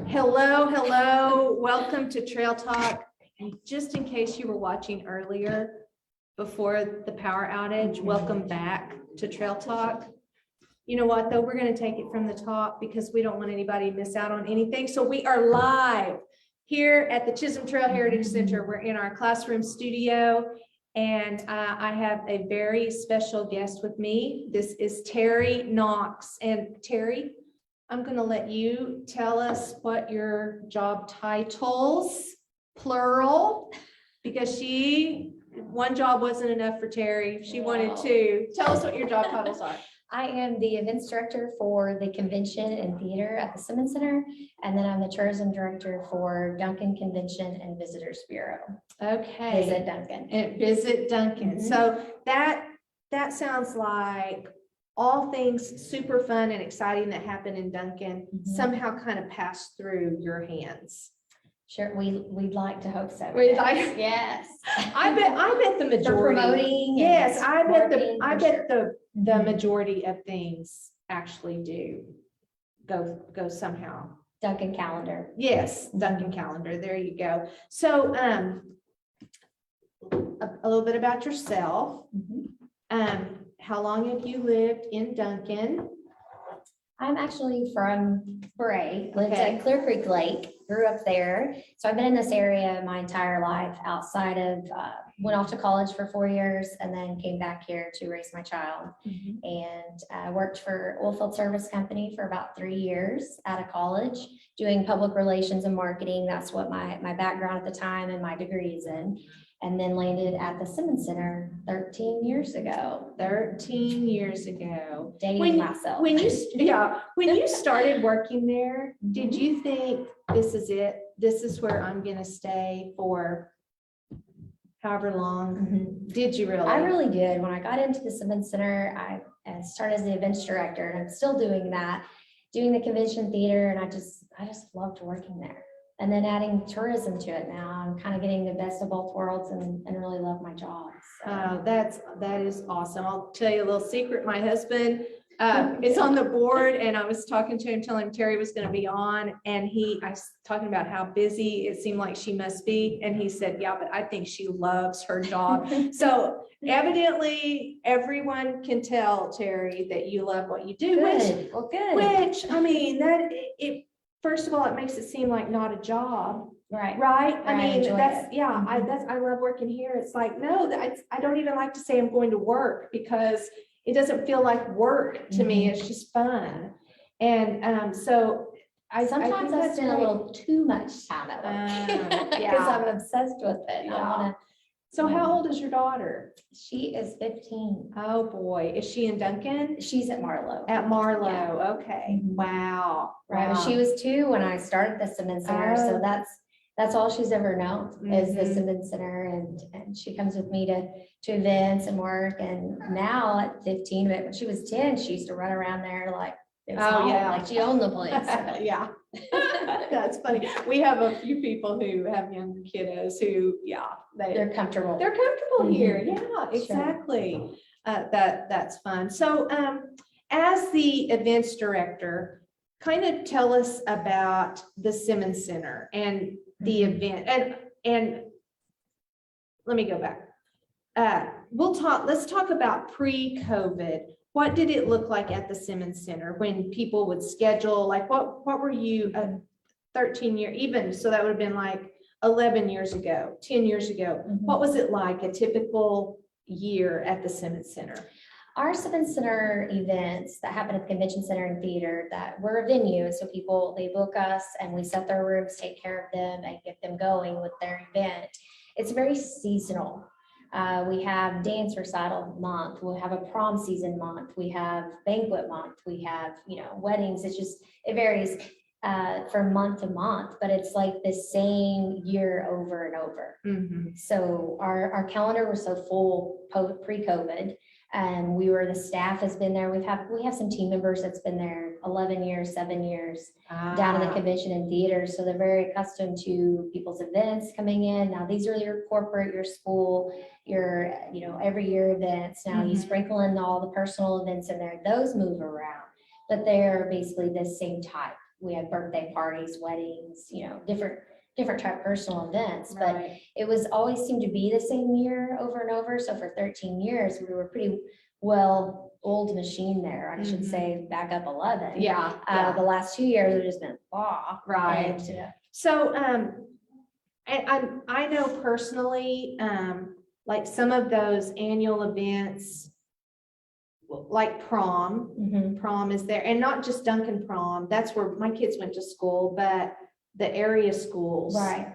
Hello. Welcome to Trail Talk. And just in case you were watching earlier before the power outage, welcome back to Trail Talk. You know what, though? We're going to take it from the top because we don't want anybody to miss out on anything. So we are live here at the Chisholm Trail Heritage Center. We're in our classroom studio, and I have a very special guest with me. This is Teri Knox. And Teri, I'm going to let you tell us what your job titles, plural, because one job wasn't enough for Teri. She wanted two. Tell us what your job titles are. I am the events director for the convention and theater at the Simmons Center, and then I'm the tourism director for Duncan Convention and Visitors Bureau. Okay. Visit Duncan. And Visit Duncan. So that sounds like all things super fun and exciting that happen in Duncan somehow kind of pass through your hands. Sure, we'd like to hope so. Yes. I bet the majority. For promoting. Yes, I bet the majority of things actually do go somehow. Duncan calendar. Yes, Duncan calendar. There you go. So a little bit about yourself. How long have you lived in Duncan? I'm actually from Bray, lived at Clear Creek Lake, grew up there. So I've been in this area my entire life outside of, went off to college for 4 years and then came back here to raise my child. And I worked for Oilfield Service Company for about 3 years out of college, doing public relations and marketing. That's what my background at the time and my degree is in. And then landed at the Simmons Center 13 years ago. 13 years ago. Dating myself. When you started working there, did you think this is it? This is where I'm going to stay for however long? Did you really? I really did. When I got into the Simmons Center, I started as the events director, and I'm still doing that, doing the convention theater, and I just loved working there. And then adding tourism to it now, I'm kind of getting the best of both worlds and really love my job. So. That is awesome. I'll tell you a little secret. My husband is on the board, and I was talking to him, telling him Teri was going to be on, and I was talking about how busy it seemed like she must be, and he said, yeah, but I think she loves her job. So evidently everyone can tell, Teri, that you love what you do. Good. Which I mean, first of all, it makes it seem like not a job. Right. I mean, I love working here. It's like, no, I don't even like to say I'm going to work because it doesn't feel like work to me. It's just fun. And so sometimes I spend a little too much time at work because I'm obsessed with it. So how old is your daughter? She is 15. Oh boy. Is she in Duncan? She's at Marlowe. At Marlowe. Okay. Wow. Right. Wow. She was 2 when I started the Simmons Center. So that's all she's ever known is the Simmons Center. And she comes with me to events and work. And now at 15, but when she was 10, she used to run around there like, like she owned the place. Yeah. That's funny. We have a few people who have younger kiddos who, they're comfortable. They're comfortable here. Yeah, exactly. Sure. That's fun. So as the events director, kind of tell us about the Simmons Center and the event. And let me go back. Let's talk about pre-COVID. What did it look like at the Simmons Center when people would schedule? Like what were you 13 years, even so that would have been like 11 years ago, 10 years ago. What was it like a typical year at the Simmons Center? Our Simmons Center events that happen at the Convention Center and Theater, that we're a venue, so they book us and we set their rooms, take care of them and get them going with their event. It's very seasonal. We have dance recital month, we'll have a prom season month, we have banquet month, we have, weddings. It varies from month to month, but it's like the same year over and over. So our calendar was so full pre-COVID, and the staff has been there. We have some team members that's been there 11 years, 7 years down in the convention and theater. So they're very accustomed to people's events coming in. Now these are your corporate, your school, your, every year events. Now you sprinkle in all the personal events in there, those move around, but they're basically the same type. we had birthday parties, weddings, different type of personal events, but Right. it was always seemed to be the same year over and over. So for 13 years, we were pretty well old machine there. I should say back up 11. Yeah. The last 2 years have just been Right. And, So, and I know personally, like some of those annual events, like prom is there, and not just Duncan prom. That's where my kids went to school, but the area schools right.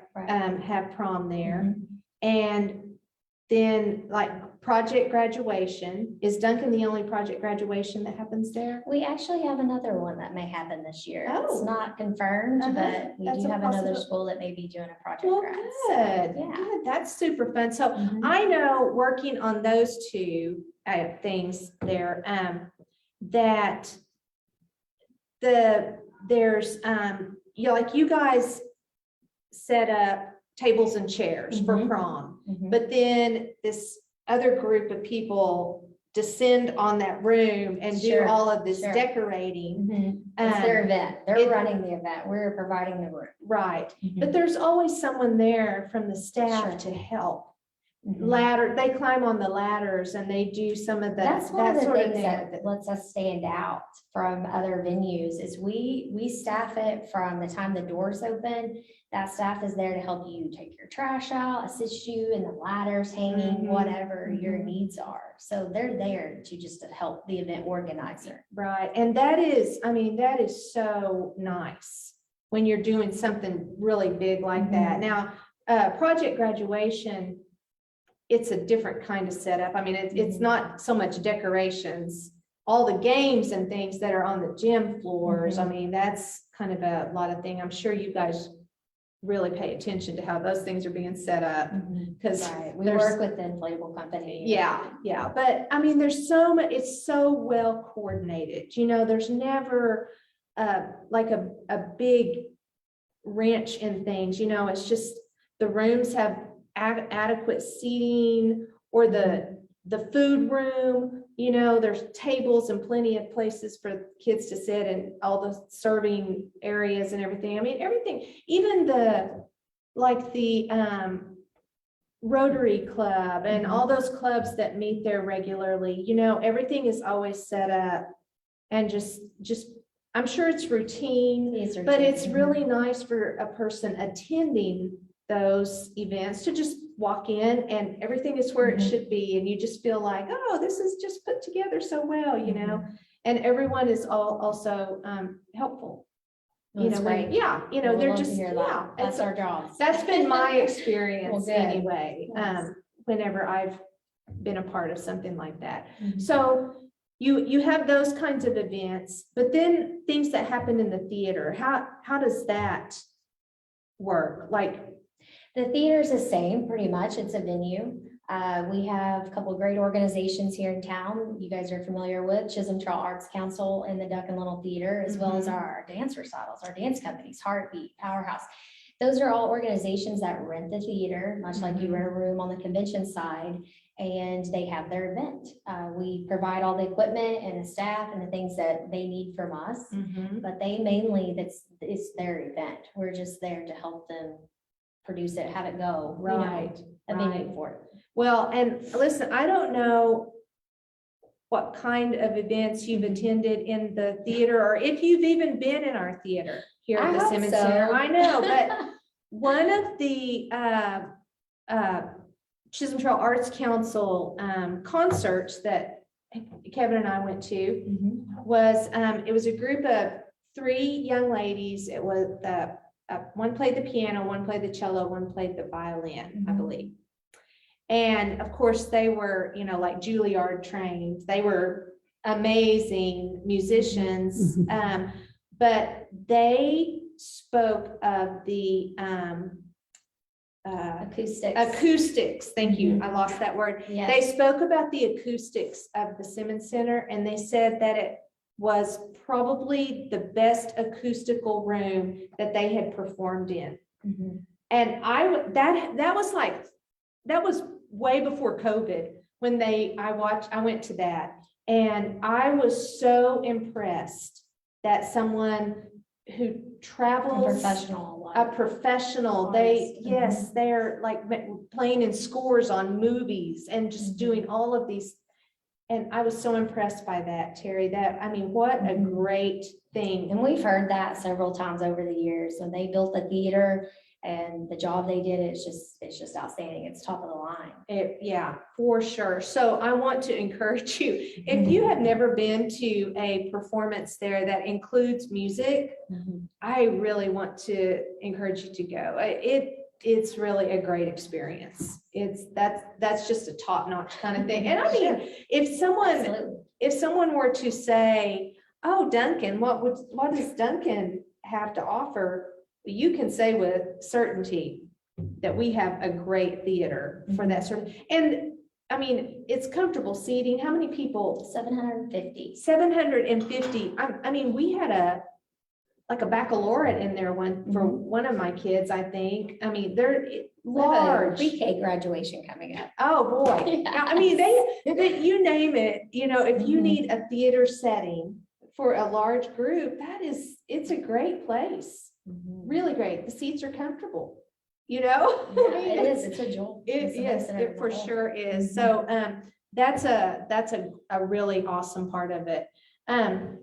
have prom there. And then like project graduation, is Duncan the only project graduation that happens there? We actually have another one that may happen this year. It's Oh. not confirmed, but we That's do a have another possible- school that may be doing a project Well, grad. good. Yeah. Good. That's super fun. So Mhm. I know working on those two things there, that there's, like you guys set up tables and chairs for prom, but then this other group of people descend on that room and do Sure, all of this sure. decorating. It's their event. They're it- running the event. We're providing the room. Right. But there's always someone there from the staff Sure. to help. Mhm. Ladder, they climb on the ladders and they do some of the, That's one that of the sort of things thing. that lets us stand out from other venues is we staff it from the time the doors open. That staff is there to help you take your trash out, assist you in the ladders, hanging, whatever your needs are. So they're there to help the event organizer. Right, and that is, I mean, that is so nice when you're doing something really big like that. Now, project graduation, it's a different kind of setup. I mean, it's not so much decorations, all the games and things that are on the gym floors. I mean, that's kind of a lot of thing. I'm sure you guys really pay attention to how those things are being set up, because Right. We work with the inflatable company. yeah, but I mean, there's so much, it's so well coordinated, there's never like a big wrench in things, it's just the rooms have adequate seating, or the food room, there's tables and plenty of places for kids to sit, and all the serving areas and everything. I mean, everything, even the Rotary Club and all those clubs that meet there regularly, everything is always set up, and just I'm sure it's routine, but it's really nice for a person attending those events to just walk in and everything is where it should be, and you just feel like, oh, this is just put together so well, and everyone is also helpful. Right. They're just, That's our job. that's been my experience Well, good. anyway, Yes. whenever I've been a part of something like that. So you have those kinds of events, but then things that happen in the theater, how does that work? Like, The theater's the same, pretty much. It's a venue. We have a couple of great organizations here in town you guys are familiar with, Chisholm Trail Arts Council and the Duck and Little Theater, as well as our dance recitals, our dance companies, Heartbeat, Powerhouse. Those are all organizations that rent the theater, much like you rent a room on the convention side, and they have their event. We provide all the equipment and the staff and the things that they need from us, but they mainly, it's their event. We're just there to help them produce it, have it go. Right. A venue for it. Well, and listen, I don't know what kind of events you've attended in the theater, or if you've even been in our theater here at the Simmons Center. I know, but one of the Chisholm Trail Arts Council concerts that Kevin and I went to was, it was a group of 3 young ladies. It was one played the piano, one played the cello, one played the violin, I believe. And of course, they were, like Juilliard trained. They were amazing musicians, but they spoke of the acoustics. Thank you. I lost that word. Yes. They spoke about the acoustics of the Simmons Center, and they said that it was probably the best acoustical room that they had performed in. And that was way before COVID when I went to that, and I was so impressed that someone who travels. Professional. A professional. Artist. Yes, they're like playing in scores on movies and just doing all of these. And I was so impressed by that, Terry, what a great thing. And we've heard that several times over the years. When they built the theater and the job they did, it's just outstanding. It's top of the line. Yeah, for sure. So I want to encourage you, if you have never been to a performance there that includes music, I really want to encourage you to go. It's really a great experience. That's just a top-notch kind of thing. And I mean, if someone were to say, oh, Duncan, what does Duncan have to offer? You can say with certainty that we have a great theater for that sort of, and I mean, it's comfortable seating. How many people? 750. 750. I mean, we had a baccalaureate in there for one of my kids, I think. I mean, they're large. Pre-K graduation coming up. Oh, boy. Yeah. I mean, they you name it, if you need a theater setting for a large group, it's a great place. Really great. The seats are comfortable, Yeah, it is. It's a jolt. Yes, it for sure is. So that's a really awesome part of it.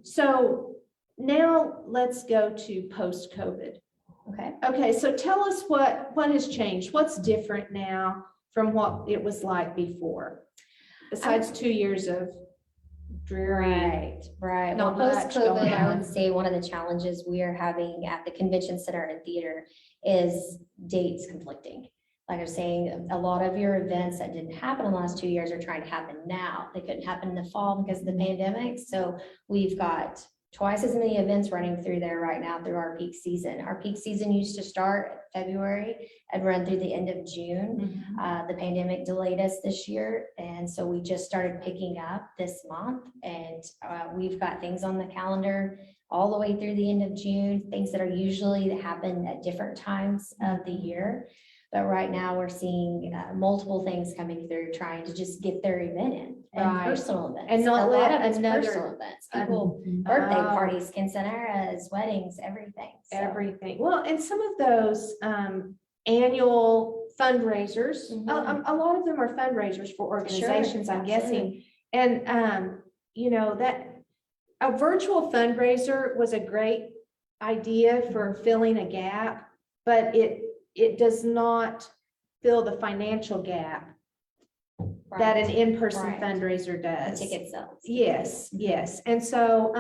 So now let's go to post-COVID. Okay. So tell us what has changed. What's different now from what it was like before, besides 2 years of dreary. Right. Well, post-COVID, I would say one of the challenges we are having at the convention center and theater is dates conflicting. Like I was saying, a lot of your events that didn't happen in the last 2 years are trying to happen now. They couldn't happen in the fall because of the pandemic. So we've got twice as many events running through there right now through our peak season. Our peak season used to start February and run through the end of June. The pandemic delayed us this year. And so we just started picking up this month, and we've got things on the calendar all the way through the end of June, things that are usually that happen at different times of the year. But right now we're seeing multiple things coming through, trying to just get their event in, and personal events. And not a lot let of it's another personal events. People, birthday parties, quinceaneras, weddings, everything. So. Everything. Well, and some of those annual fundraisers, a lot of them are fundraisers for organizations, I'm guessing. And that a virtual fundraiser was a great idea for filling a gap, but it does not fill the financial gap that an in-person fundraiser does. The ticket sales. Yes. And so,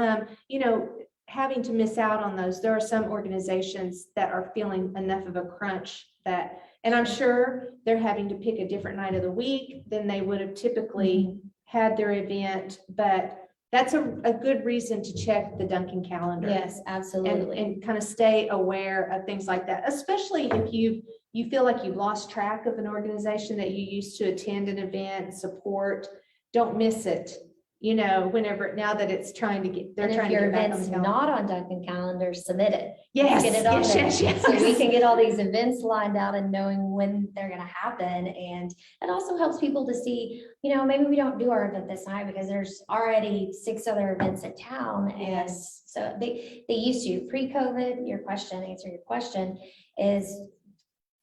having to miss out on those, there are some organizations that are feeling enough of a crunch and I'm sure they're having to pick a different night of the week than they would have typically had their event, but that's a good reason to check the Duncan calendar. Yes, absolutely. And kind of stay aware of things like that, especially if you feel like you've lost track of an organization that you used to attend an event, support. Don't miss it. Now that it's trying to get, they're trying to get back on the calendar. Not on Duncan calendar, submit it. Yes, get it on there. Yes. So we can get all these events lined out and knowing when they're going to happen. And it also helps people to see, maybe we don't do our event this night because there's already 6 other events in town. And so they used to pre-COVID. Answer your question is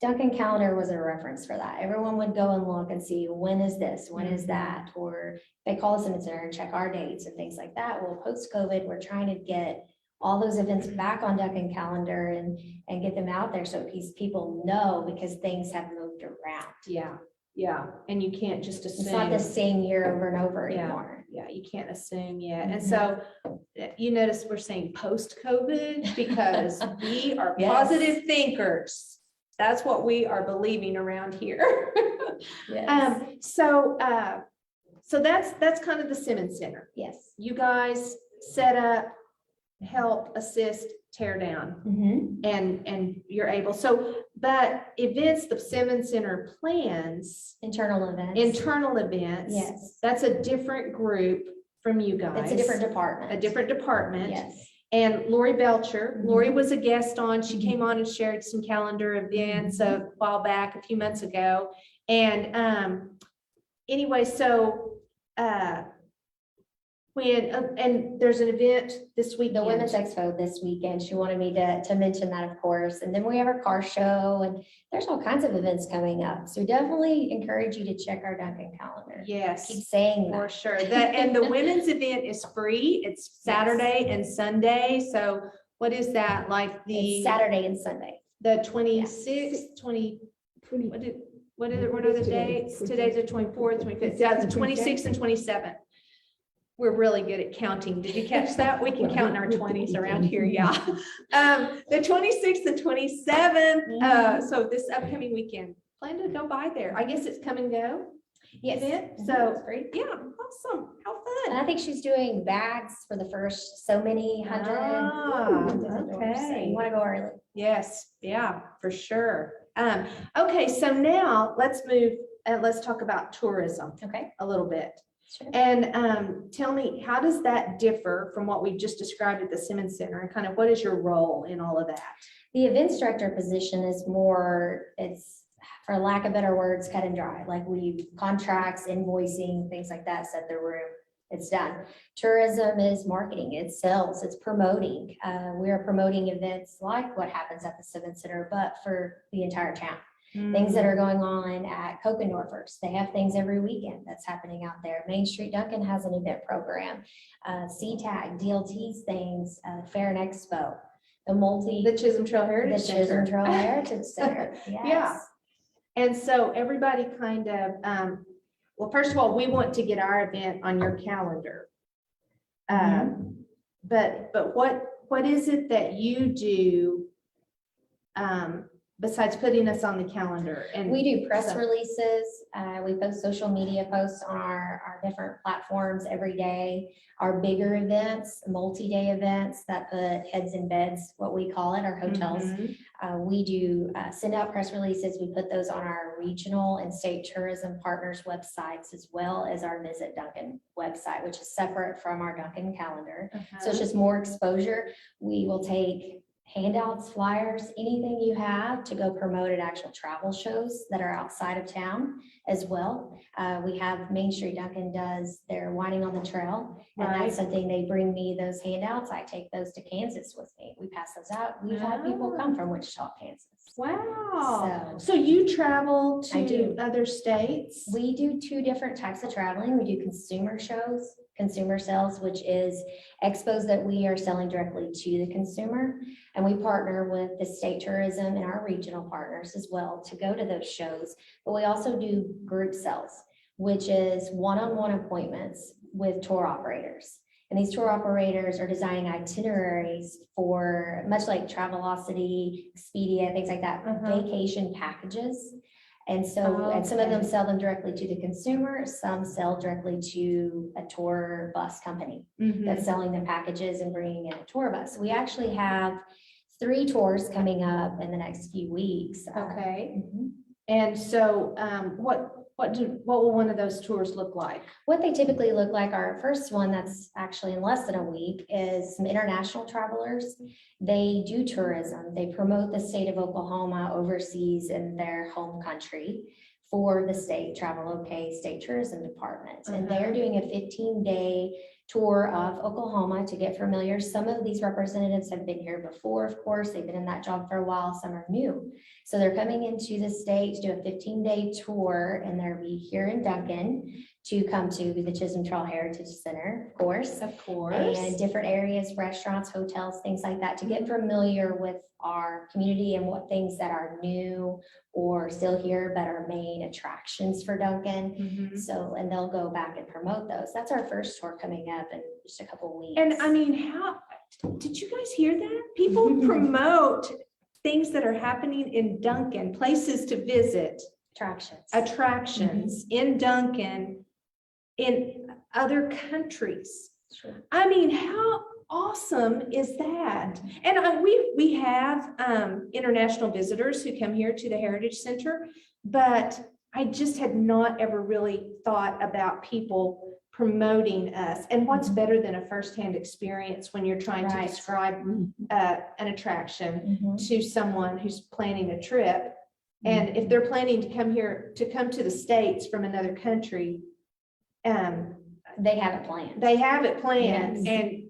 Duncan calendar was a reference for that. Everyone would go and look and see when is this, when is that, or they call us in center and check our dates and things like that. Well, post-COVID, we're trying to get all those events back on Duncan calendar and get them out there so people know, because things have moved around. Yeah. And you can't just assume. It's not the same year over and over anymore. Yeah, you can't assume yet. And so you notice we're saying post-COVID because we are positive thinkers. That's what we are believing around here. So that's kind of the Simmons Center. Yes. You guys set up, help, assist, tear down, and you're able. So, but events the Simmons Center plans, internal events. Yes. That's a different group from you guys. It's a different department. Yes. And Lori Belcher, Lori was a guest on, she came on and shared some calendar events a while back, a few months ago. And anyway, so And there's an event this weekend. The Women's Expo this weekend. She wanted me to mention that, of course. And then we have our car show, and there's all kinds of events coming up. So definitely encourage you to check our Duncan calendar. Yes. Keep saying For that. sure. And the women's event is free. It's Saturday and Sunday. So what is that? Like It's Saturday and Sunday. the 26th, 20, what are the dates? Today's the 24th, 25th. Yeah, the 26th and 27th. We're really good at counting. Did you catch that? We can count in our 20s around here. Yeah. The 26th and 27th. So this upcoming weekend, plan to go by there. I guess it's come and go. Yes. event. Mhm. So It's great. yeah, awesome. How And fun. I think she's doing bags for the first so many hundred. Ah, So okay. you want to go early. Yes, yeah, for sure. Okay, so now let's move and let's talk about tourism Okay. a little bit. Sure. And tell me, how does that differ from what we just described at the Simmons Center, and kind of what is your role in all of that? The events director position is more, it's, for lack of better words, cut and dry. Like we contracts, invoicing, things like that, set the room, it's done. Tourism is marketing, it's sales, it's promoting. We are promoting events like what happens at the Simmons Center, but for the entire town. Things that are going on at Kokendorfers. They have things every weekend that's happening out there. Main Street Duncan has an event program. CTAG, DLT's things, Fair and Expo, The Chisholm Trail the Heritage Chisholm Center. Trail Heritage Center. Yeah. Yes. And so everybody kind of, well, first of all, we want to get our event on your calendar. But what is it that you do besides putting us on the calendar? And We do press so- releases. We post social media posts on our different platforms every day. Our bigger events, multi-day events that put heads in beds, what we call it, our hotels. Mhm. We do send out press releases. We put those on our regional and state tourism partners websites, as well as our Visit Duncan website, which is separate from our Duncan calendar. So it's just more exposure. We will take handouts, flyers, anything you have to go promote at actual travel shows that are outside of town as well. We have Main Street Duncan does their Winding on the Trail, and Right. that's something they bring me those handouts. I take those to Kansas with me. We pass those out. We've had people come from Wichita, Kansas. Wow. So- So you travel I do. to other states? We do two different types of traveling. We do consumer shows, consumer sales, which is expos that we are selling directly to the consumer. And we partner with the state tourism and our regional partners as well to go to those shows. But we also do group sales, which is one-on-one appointments with tour operators. And these tour operators are designing itineraries for, much like Travelocity, Expedia, things like that, vacation packages. And so, and some of them Okay. sell them directly to the consumer, some sell directly to a tour bus company Mhm. that's selling the packages and bringing in a tour bus. We actually have 3 tours coming up in the next few weeks. Okay. Mhm. And so what will one of those tours look like? What they typically look like, our first one that's actually in less than a week, is some international travelers. They do tourism. They promote the state of Oklahoma overseas in their home country for the state Travel OK State Tourism Department. And they're doing a 15-day tour of Oklahoma to get familiar. Some of these representatives have been here before, of course. They've been in that job for a while. Some are new. So they're coming into the state to do a 15-day tour, and they'll be here in Duncan to come to the Chisholm Trail Heritage Center, of course. Of course. And different areas, restaurants, hotels, things like that, to get familiar with our community and what things that are new or still here, but are main attractions for Duncan. Mhm. So, and they'll go back and promote those. That's our first tour coming up in just a couple weeks. And I mean, did you guys hear that? People promote things that are happening in Duncan, places to visit, attractions in Duncan, in other countries. Sure. I mean, how awesome is that? And we have international visitors who come here to the Heritage Center, but I just had not ever really thought about people promoting us. And what's better than a firsthand experience when you're trying to Right. describe an attraction Mhm. to someone who's planning a trip. And if they're planning to come here, to come to the States from another country, They have it planned. They have it planned. Yes. And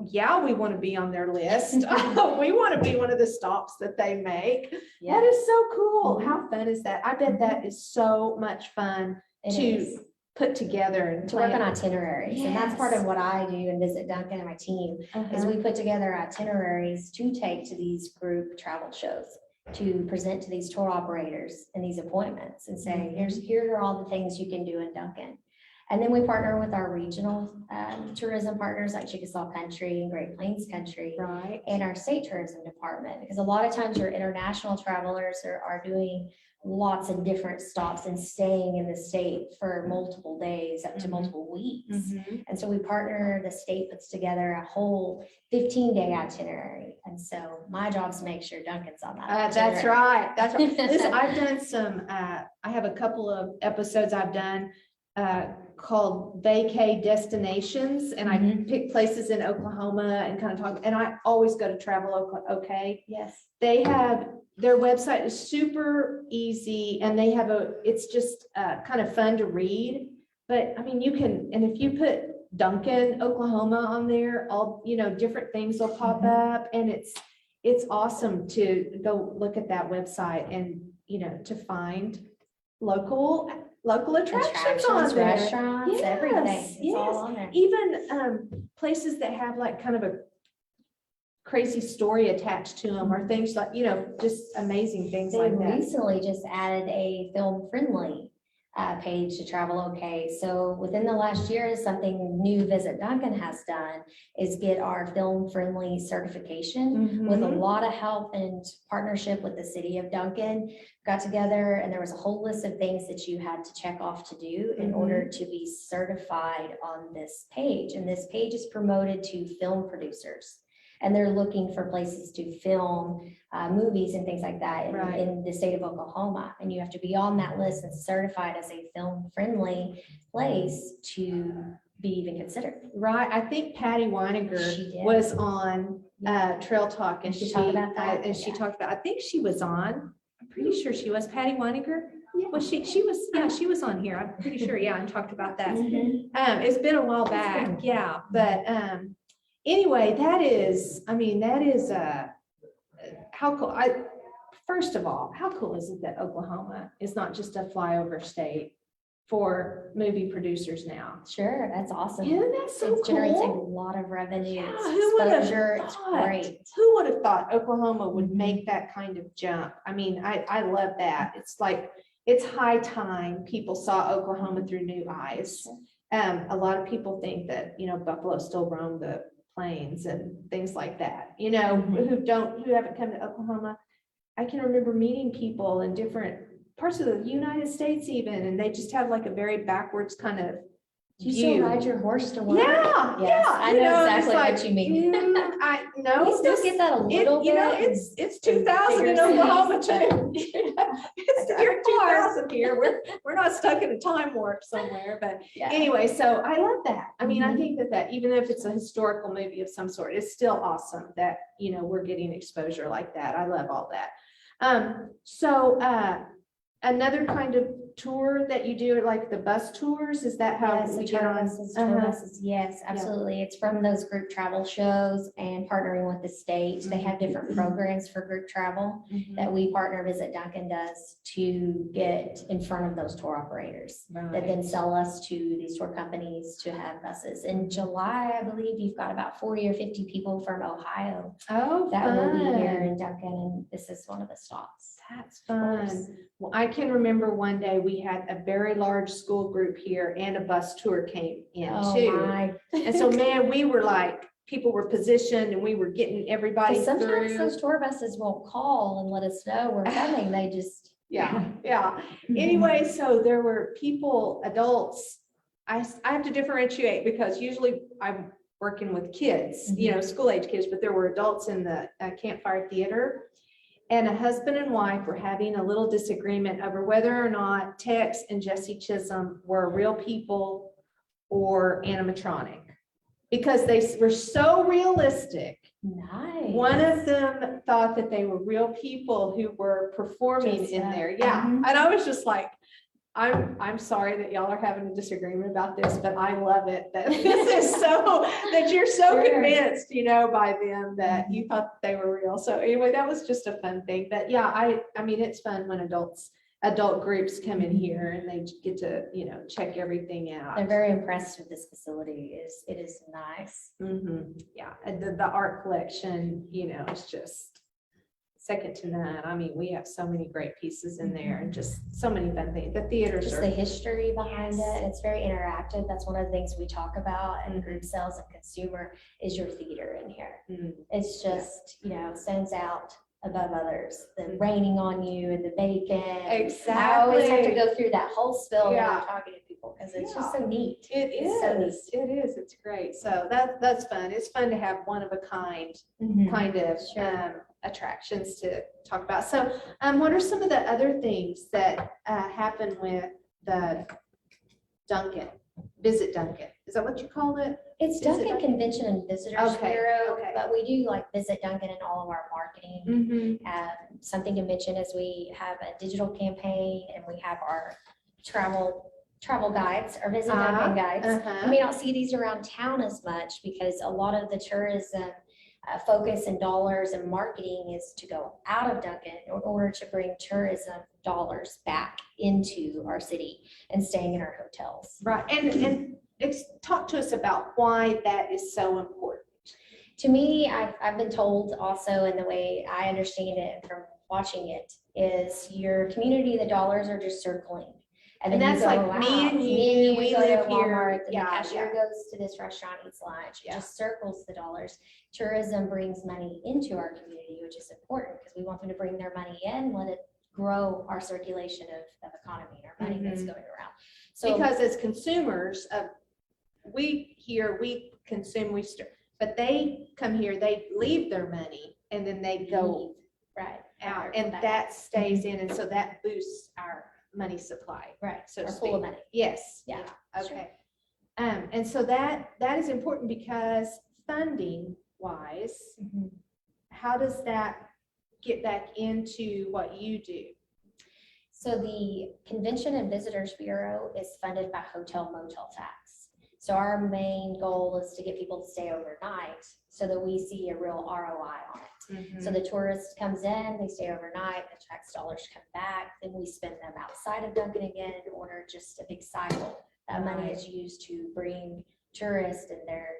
yeah, we want to be on their list. We want to be one of the stops that they make. Yeah. That is so cool. Mhm. How fun is that? I bet that is so much fun It to is. put together and To work on plan. itineraries. And that's part of what I do in Visit Duncan and my team is we put together itineraries to take to these group travel shows, to present to these tour operators and these appointments and say, here are all the things you can do in Duncan. And then we partner with our regional tourism partners like Chickasaw Country and Great Plains Country. Right. And our state tourism department, because a lot of times your international travelers are doing lots of different stops and staying in the state for multiple days up to multiple weeks. And so we partner, the state puts together a whole 15-day itinerary. And so my job is to make sure Duncan's on that. That's right. That's right. Listen, I've done some, I have a couple of episodes I've done called vacay destinations, and I pick places in Oklahoma and kind of talk, and I always go to Travel OK. Yes. They have, their website is super easy, and they have it's just kind of fun to read. But I mean, you can, and if you put Duncan, Oklahoma on there, all, different things will pop up, and it's awesome to go look at that website and, to find local attractions on there. Restaurants, everything. It's all on there. Even places that have like kind of a crazy story attached to them, or things like, just amazing things They like that. recently just added a film-friendly page to Travel OK. So within the last year, something new Visit Duncan has done is get our film-friendly certification with a lot of help and partnership with the city of Duncan. Got together, and there was a whole list of things that you had to check off to do in order to be certified on this page. And this page is promoted to film producers. And they're looking for places to film movies and things like that in the state of Oklahoma. And you have to be on that list and certified as a film-friendly place to be even considered. Right. I think Patty Weiniger was on Trail Talk, and she talked about that. And she talked about, I think she was on, I'm pretty sure she was Patty Weiniger. Yeah. Well, she was on here. I'm pretty sure. Yeah. And talked about that. It's been a while back. Yeah. But, anyway, that is how cool. First of all, how cool is it that Oklahoma is not just a flyover state for movie producers now? Sure, that's awesome. Isn't that so cool? It generates a lot of revenue. Yeah, Exposure, it's great. Who would have thought Oklahoma would make that kind of jump? I mean, I love that. It's like, it's high time people saw Oklahoma through new eyes. A lot of people think that, Buffalo still roam the plains and things like that, who haven't come to Oklahoma. I can remember meeting people in different parts of the United States even, and they just have like a very backwards kind of Do you still ride your horse to work? Yeah, yes, yeah. I know exactly what you mean. I know. We still get that a little bit. It's 2000 in Oklahoma too. It's the year 2000 here. We're not stuck in a time warp somewhere, but anyway, so I love that. I mean, I think that even if it's a historical movie of some sort, it's still awesome that, we're getting exposure like that. I love all that. Another kind of tour that you do, like the bus tours, is that how we get on? Tour buses, yes, absolutely. It's from those group travel shows and partnering with the state. They have different programs for group travel that we partner Visit Duncan does to get in front of those tour operators that then sell us to these tour companies to have buses. In July, I believe you've got about 40 or 50 people from Ohio that will be here in Duncan, and this is one of the stops. That's fun. Well, I can remember one day we had a very large school group here and a bus tour came in too. And so, man, we were like, people were positioned and we were getting everybody sometimes through. Those tour buses won't call and let us know we're coming. They just, Anyway, so there were people, adults. I have to differentiate because usually I'm working with kids, school age kids, but there were adults in the campfire theater. And a husband and wife were having a little disagreement over whether or not Tex and Jesse Chisholm were real people or animatronic, because they were so realistic. Nice. One of them thought that they were real people who were performing in there. Yeah. And I was just like, I'm sorry that y'all are having a disagreement about this, but I love it that this is that you're so convinced, by them that you thought they were real. So anyway, that was just a fun thing. But yeah, I mean, it's fun when adult groups come in here and they get to, check everything out. They're very impressed with this facility. It is nice. Yeah, and the art collection, it's just second to none. I mean, we have so many great pieces in there and just so many fun things. The theaters just the history behind it. It's very interactive. That's one of the things we talk about in group sales and consumer is your theater in here. It's just, stands out above others. The raining on you and the bacon. Exactly. I always have to go through that whole spill when I'm talking to people because it's just so neat. It is. It is. It's great. So that's fun. It's fun to have one of a kind kind of attractions to talk about. So what are some of the other things that happen with the Duncan? Visit Duncan. Is that what you call it? It's Duncan Convention and Visitors Bureau, but we do Visit Duncan in all of our marketing. Something to mention is we have a digital campaign and we have our travel guides, our Visit Duncan guides. You may not see these around town as much because a lot of the tourism focus and dollars and marketing is to go out of Duncan in order to bring tourism dollars back into our city and staying in our hotels. Right. And talk to us about why that is so important. To me, I've been told also, in the way I understand it from watching it, is your community, the dollars are just circling. And that's like me and you, we live here. The cashier goes to this restaurant, eats lunch, just circles the dollars. Tourism brings money into our community, which is important because we want them to bring their money in, let it grow our circulation of economy and our money that's going around. So because as consumers, we consume, but they come here, they leave their money and then they go out and that stays in. And so that boosts our money supply, so to speak. Full of money. Yes. Yeah. Okay. And so that is important because funding wise, how does that get back into what you do? So the Convention and Visitors Bureau is funded by hotel motel tax. So our main goal is to get people to stay overnight so that we see a real ROI on it. So the tourist comes in, they stay overnight, the tax dollars come back, then we spend them outside of Duncan again in order, just a big cycle. That money is used to bring tourists and their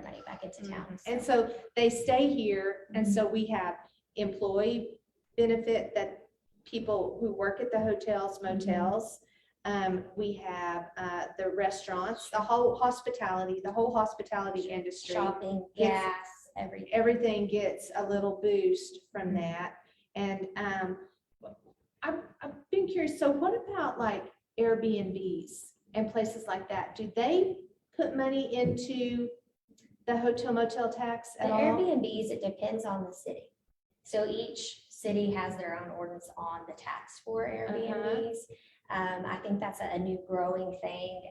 money back into town. And so they stay here, and so we have employee benefit that people who work at the hotels, motels. We have the restaurants, the whole hospitality industry. Shopping, gas, everything gets a little boost from that. And I've been curious, so what about like Airbnbs and places like that? Do they put money into the hotel motel tax at all? Airbnbs, it depends on the city. So each city has their own ordinance on the tax for Airbnbs. I think that's a new growing thing.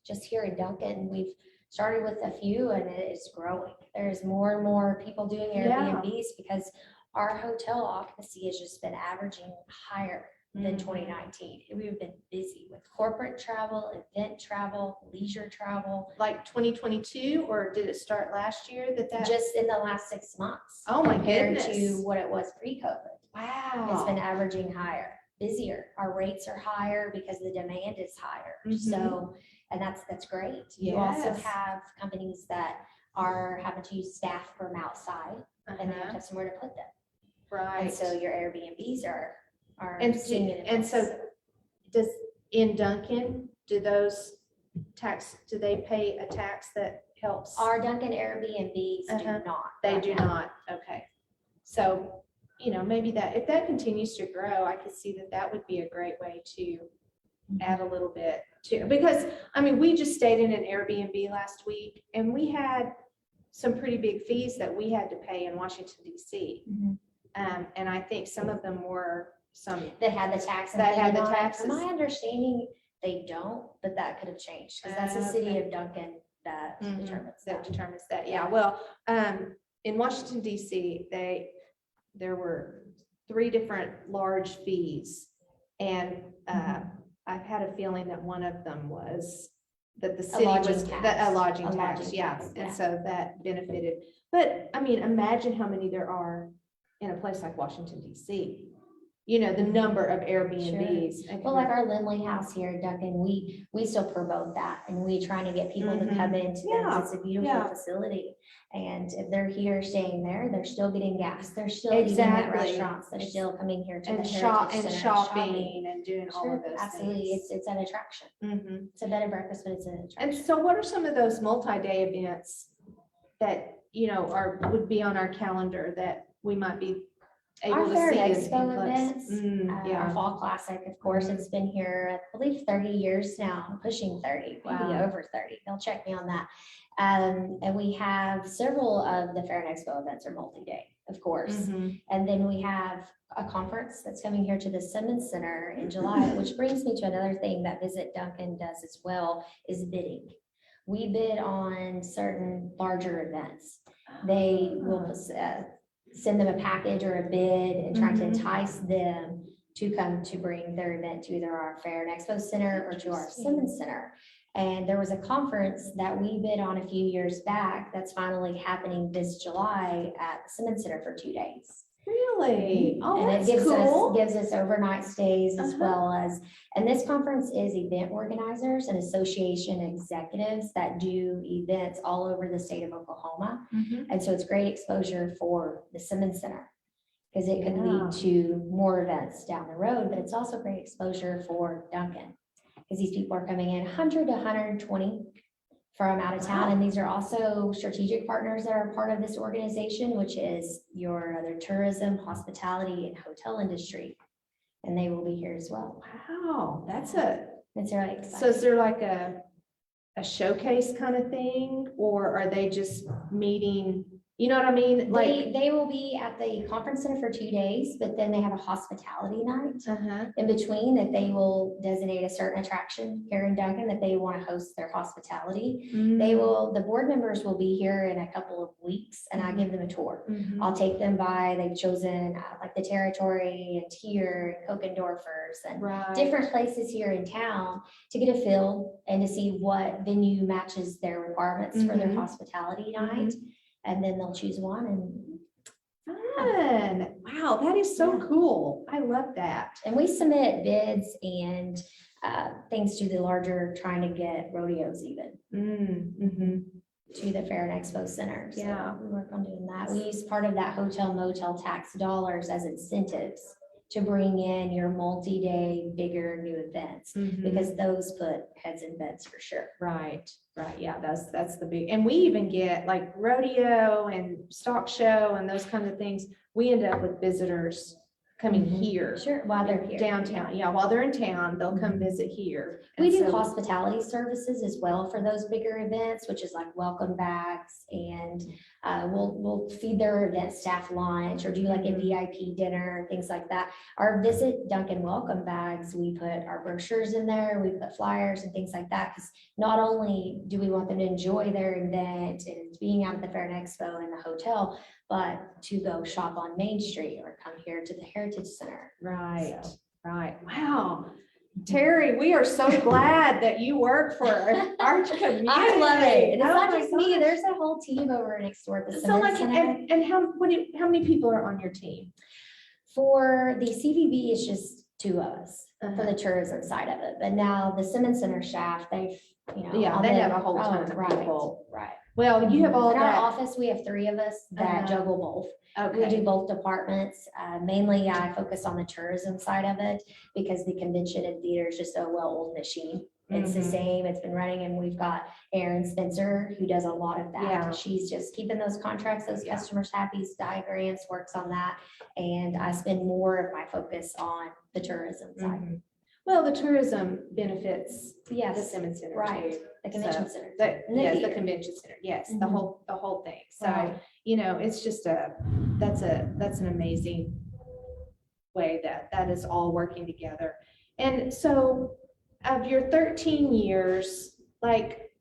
Just here in Duncan, we've started with a few and it is growing. There's more and more people doing Airbnbs because our hotel occupancy has just been averaging higher than 2019. We've been busy with corporate travel, event travel, leisure travel. Like 2022, or did it start last year? That just in the last 6 months. Oh my compared goodness. to what it was pre-COVID. Wow. It's been averaging higher, busier. Our rates are higher because the demand is higher. So, and that's great. You also have companies that are having to use staff from outside and they have somewhere to put them. Right. And so your Airbnbs are seeing it. And so does in Duncan, do they pay a tax that helps? Our Duncan Airbnbs do not. They do not. Okay. So, maybe that if that continues to grow, I could see that would be a great way to add a little bit to, because I mean, we just stayed in an Airbnb last week and we had some pretty big fees that we had to pay in Washington, D.C. And I think some of them were that had the tax. That had the taxes. From my understanding, they don't, but that could have changed because that's the city of Duncan that determines that. Yeah. Well, in Washington, D.C., there were 3 different large fees, and I've had a feeling that one of them was that the A city lodging was, tax. a lodging A tax, lodging yeah. tax, And yeah. so that benefited. But I mean, imagine how many there are in a place like Washington DC. You know, the number of Airbnbs. Well, like our Lindley house here in Duncan, we still promote that and we trying to get people to come into them. Yeah, It's a beautiful yeah. facility. And if they're here staying there, they're still getting gas. They're still eating at Exactly. restaurants. They're still coming here to the And Heritage and Center, shopping and doing all Sure, of those absolutely. things. It's an attraction. Mhm. It's a bed and breakfast, but it's an And attraction. so what are some of those multi-day events that, you know, would be on our calendar that we might be able Our to Fair see and as Expo influx? events, our Yeah. Fall Classic, of course, it's been here, I believe, 30 years now, pushing 30, maybe Wow. over 30. They'll check me on that. And we have several of the Fair and Expo events are multi-day, of course. Mhm. And then we have a conference that's coming here to the Simmons Center in July, which brings me to another thing that Visit Duncan does as well, is bidding. We bid on certain larger events. They will send them a package or a bid and try to Mhm. entice them to come to bring their event to either our Fair and Expo Center or to our Simmons Center. And there was a conference that we bid on a few years back that's finally happening this July at the Simmons Center for 2 days. Really? Oh, And that's it cool. gives us overnight stays as Uh-huh. well as, and this conference is event organizers and association executives that do events all over the state of Oklahoma. Mhm. And so it's great exposure for the Simmons Center because it could Yeah. lead to more events down the road, but it's also great exposure for Duncan because these people are coming in 100 to 120 from out of town. Wow. And these are also strategic partners that are part of this organization, which is your other tourism, hospitality, and hotel industry. And they will be here as well. Wow, It's really so exciting. is there like a showcase kind of thing, or are they just meeting, you know what I mean? Like, They will be at the conference center for 2 days, but then they have a hospitality night uh-huh. in between that they will designate a certain attraction here in Duncan that they want to host their hospitality. The board members will be here in a couple of weeks and I give them a tour. Mhm. I'll take them by, they've chosen like the Territory and Tier and Kokendorfers and Right. different places here in town to get a feel and to see what venue matches their requirements for their Mhm. hospitality night. And then they'll choose one and Fun. Wow, that is so Yeah. cool. I love that. And we submit bids and things to the larger, trying to get rodeos even Mm-hmm. to the Fair and Expo Center. So Yeah. we work on doing that. We use part of that hotel motel tax dollars as incentives to bring in your multi-day bigger new events because those put heads in beds for sure. Right. Yeah, that's the big, and we even get like rodeo and stock show and those kinds of things. We end up with visitors coming here. Sure, while they're here. Downtown. Yeah, while they're in town, they'll come visit here. We And do so- hospitality services as well for those bigger events, which is like welcome bags and we'll feed their event staff lunch or do like a VIP dinner, things like that. Our Visit Duncan welcome bags, we put our brochures in there, we put flyers and things like that. Because not only do we want them to enjoy their event and being out at the Fair and Expo and the hotel, but to go shop on Main Street or come here to the Heritage Center. Right. So. Right. Wow. Teri, we are so glad that you work for our community. I love it. And it's Oh not my just me. gosh. There's a whole team over next door at the So Simmons like, Center. and how many people are on your team? For the CVB, it's just 2 of us for Uh-huh. the tourism side of it. But now the Simmons Center staff, they've, Yeah, all they been- have a whole ton of right, people. Right. Well, you have all In our that. office, we have 3 of us that Uh-huh. juggle both. We Okay. do both departments. Mainly, I focus on the tourism side of it because the convention and theater is just a well-oiled machine. It's the Mhm. same, it's been running, and we've got Erin Spencer, who does a lot of that. Yeah. She's just keeping those contracts, those Yeah. customers happy, diagrams, works on that. And I spend more of my focus on the tourism side. Mhm. Well, the tourism benefits the Yes, Simmons Center right. too. The convention So, center. Yes, the theater. convention center, yes, Mhm. the whole thing. So, Right. it's just that's an amazing way that is all working together. And so of your 13 years, like,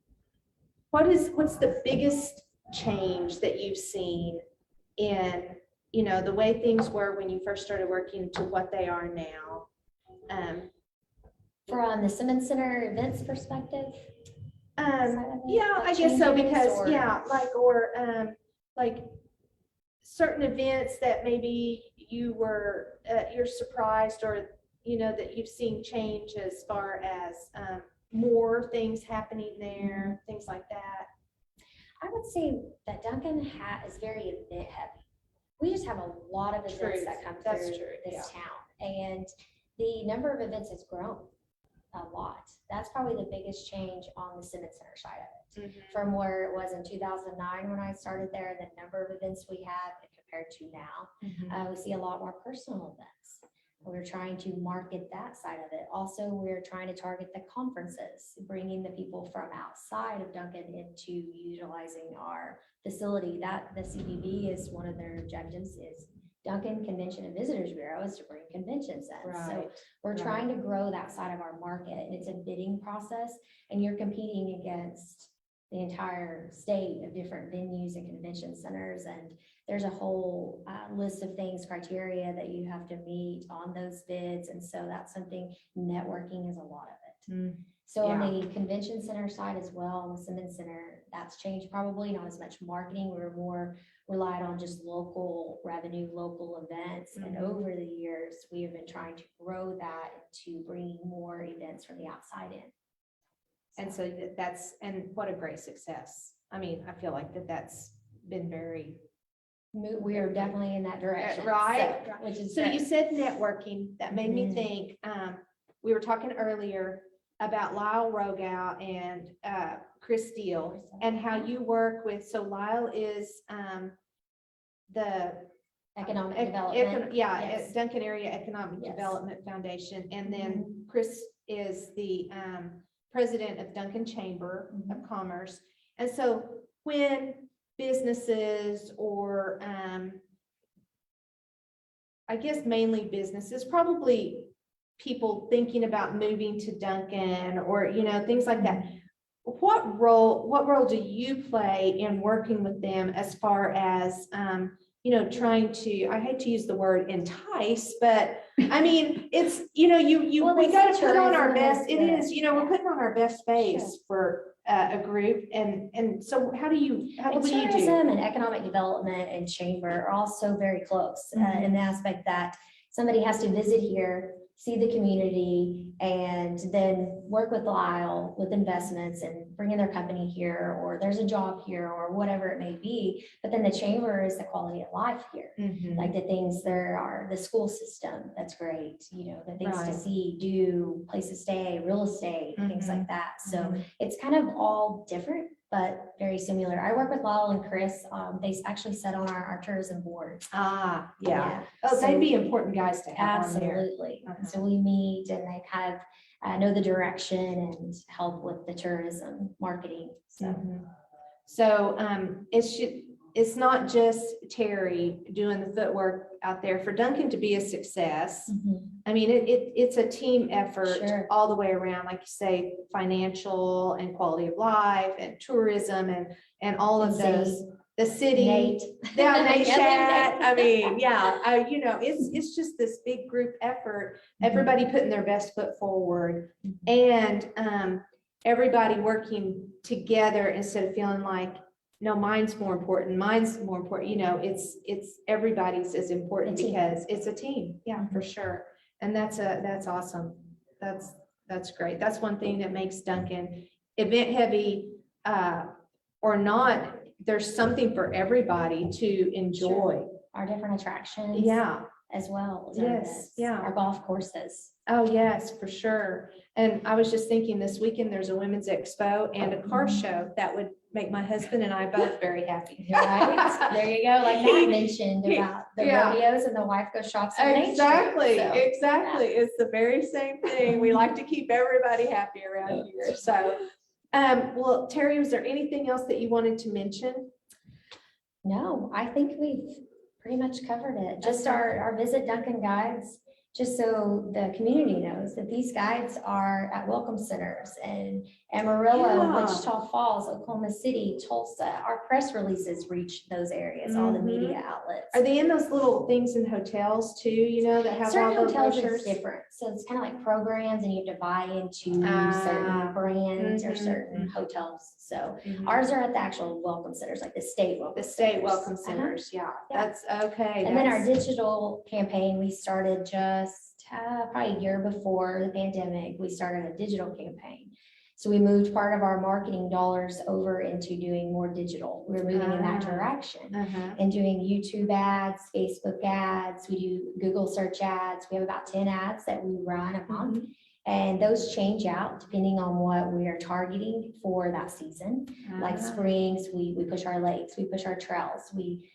what's the biggest change that you've seen in, the way things were when you first started working to what they are now? From the Simmons Center events perspective? side of it? Yeah, Like I guess so, changes because, or- yeah, like certain events that maybe you're surprised, or, that you've seen change as far as, more things happening there, things like that. I would say that Duncan is very event heavy. We just have a lot of events True. that come That's through true, this yeah. town. And the number of events has grown a lot. That's probably the biggest change on the Simmons Center side of it. From where it was in 2009 when I started there, the number of events we have compared to now, we see a lot more personal events. We're trying to market that side of it. Also, we're trying to target the conferences, bringing the people from outside of Duncan into utilizing our facility. That the CBB is one of their objectives is Duncan Convention and Visitors Bureau is to bring conventions in. Right. So we're trying to grow that side of our market, and it's a bidding process, and you're competing against the entire state of different venues and convention centers. And there's a whole list of things, criteria that you have to meet on those bids. And so that's something, networking is a lot of it. So on the convention center side as well, on the Simmons Center, that's changed probably, not as much marketing. We're more relied on just local revenue, local events. And over the years, we have been trying to grow that into bringing more events from the outside in. And so and what a great success. I mean, I feel like that's been very. We are definitely in that direction. Right. So, which is So great. you said networking, that made me think, we were talking earlier about Lyle Rogow and Chris Steele, and how you work with, so Lyle is the Economic development. Yes. Duncan Area Economic Yes. Development Foundation, and then Chris is the president of Duncan Chamber of Commerce. And so when businesses, or I guess mainly businesses, probably people thinking about moving to Duncan, or things like that, what role do you play in working with them as far as trying to, I hate to use the word entice, but I mean, it's, Well, we got to put on our tourism best, is it is, we're putting on our best face Sure. for a group. And so what do you tourism do? and economic development and chamber are also very close in the aspect that somebody has to visit here, see the community, and then work with Lyle with investments and bringing their company here, or there's a job here, or whatever it may be. But then the chamber is the quality of life here. Like the things there are, the school system, that's great, the things to Right. see, do, place to stay, real estate, things like that. So it's kind of all different, but very similar. I work with Lyle and Chris. They actually sit on our tourism board. Yeah. Oh, So- they'd be important guys to have on there. Absolutely. So we meet and they kind of know the direction and help with the tourism marketing. So It's not just Teri doing the footwork out there. For Duncan to be a success, I mean, it's a team effort Sure. all the way around, like you say, financial and quality of life and tourism and all of those. The city, Nate. Nate Yeah, Shat. Nate. I mean, it's just this big group effort. Everybody putting their best foot forward, and everybody working together instead of feeling like, no, mine's more important. It's everybody's as important, A team. because it's a team. Yeah, for sure. And that's awesome. That's great. That's one thing that makes Duncan event heavy, or not. There's something for everybody to enjoy. Sure. Our different attractions. Yeah. As well. As Yes, events. yeah. Our golf courses. Oh, yes, for sure. And I was just thinking, this weekend, there's a women's expo and a car show that would make my husband and I both very happy. Right. There you go. Like Matt mentioned about the Yeah. rodeos and the wife goes shops. on Main Street. Exactly, So, exactly. It's the very same thing. We like to keep everybody happy around here. So, well, Teri, was there anything else that you wanted to mention? No, I think we've pretty much covered it. Just our Visit Duncan guides. just so the community knows that these guides are at welcome centers and Amarillo, Yeah. Wichita Falls, Oklahoma City, Tulsa. Our press releases reach those areas, all the media outlets. Are they in those little things in hotels too, that have certain all the hotels brochures? It's different. So it's kind of like programs and you have to buy into certain brands or certain hotels. So ours are at the actual welcome centers, like the state welcome Welcome centers. Yeah, that's okay. And then our digital campaign, we started just probably a year before the pandemic, we started a digital campaign. So we moved part of our marketing dollars over into doing more digital. We're moving in that direction and doing YouTube ads, Facebook ads. We do Google search ads. We have about 10 ads that we run a month. And those change out depending on what we are targeting for that season. Like springs, we push our lakes, we push our trails,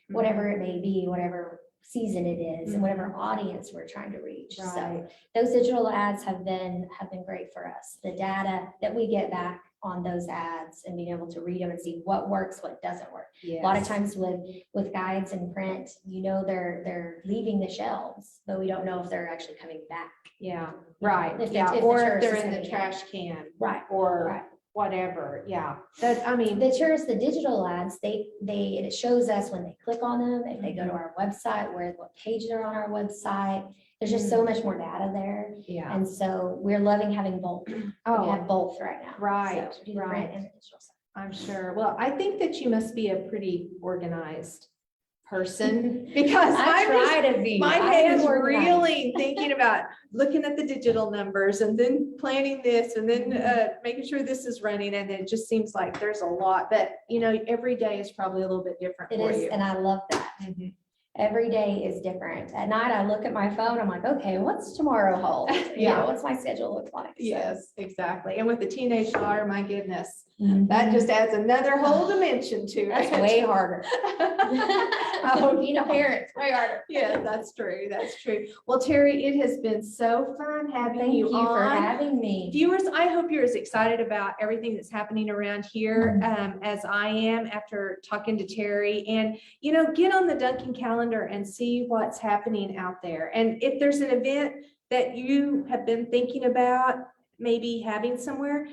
whatever it may be, whatever season it is and whatever audience we're trying to reach. So those digital ads have been great for us. The data that we get back on those ads and being able to read them and see what works, what doesn't work. A lot of times with guides and print, they're leaving the shelves, but we don't know if they're actually coming back. Yeah, If they're in the trash can. Right. Or whatever. Yeah. The digital ads, it shows us when they click on them, if they go to our website, what page they're on our website. There's just so much more data there. Yeah. And so we're loving having both. We have both right now. Right. So we do the print and the digital side. I'm sure. Well, I think that you must be a pretty organized person because I try to be. My head is reeling thinking about looking at the digital numbers and then planning this and then making sure this is running. And it just seems like there's a lot, but every day is probably a little bit different for you. And I love that. Every day is different. At night, I look at my phone. I'm like, okay, what's tomorrow hold? What's my schedule look like? Yes, exactly. And with the teenage daughter, my goodness, that just adds another whole dimension to it. That's way harder. Being a parent, way harder. Yeah, that's true. That's true. Well, Teri, it has been so fun having you on. Thank you for having me. Viewers, I hope you're as excited about everything that's happening around here as I am after talking to Teri. And, get on the Duncan calendar and see what's happening out there. And if there's an event that you have been thinking about maybe having somewhere,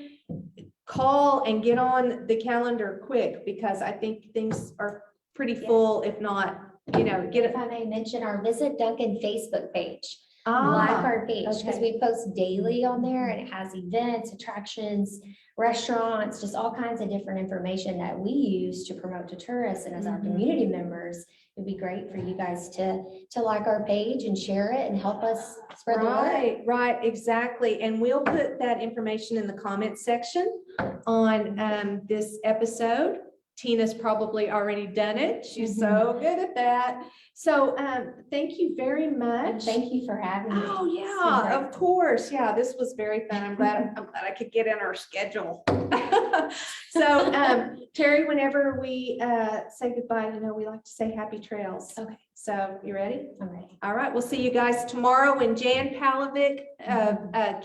call and get on the calendar quick, because I think things are pretty full. If not, if I may mention our Visit Duncan Facebook page, like our page, because we post daily on there and it has events, attractions, restaurants, just all kinds of different information that we use to promote to tourists. And as our community members, it'd be great for you guys to like our page and share it and help us spread the word. Right, exactly. And we'll put that information in the comments section on this episode. Tina's probably already done it. She's so good at that. So thank you very much. And thank you for having me. Oh yeah, of course. Yeah, this was very fun. I'm glad I could get in our schedule. So Teri, whenever we say goodbye, we like to say happy trails. Okay. So you ready? I'm ready. All right. We'll see you guys tomorrow when Jan Palovic of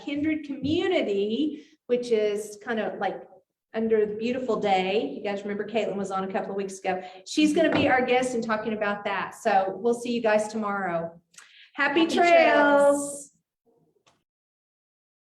Kindred Community, which is kind of like under the beautiful day. You guys remember Caitlin was on a couple of weeks ago. She's going to be our guest and talking about that. So we'll see you guys tomorrow. Happy trails.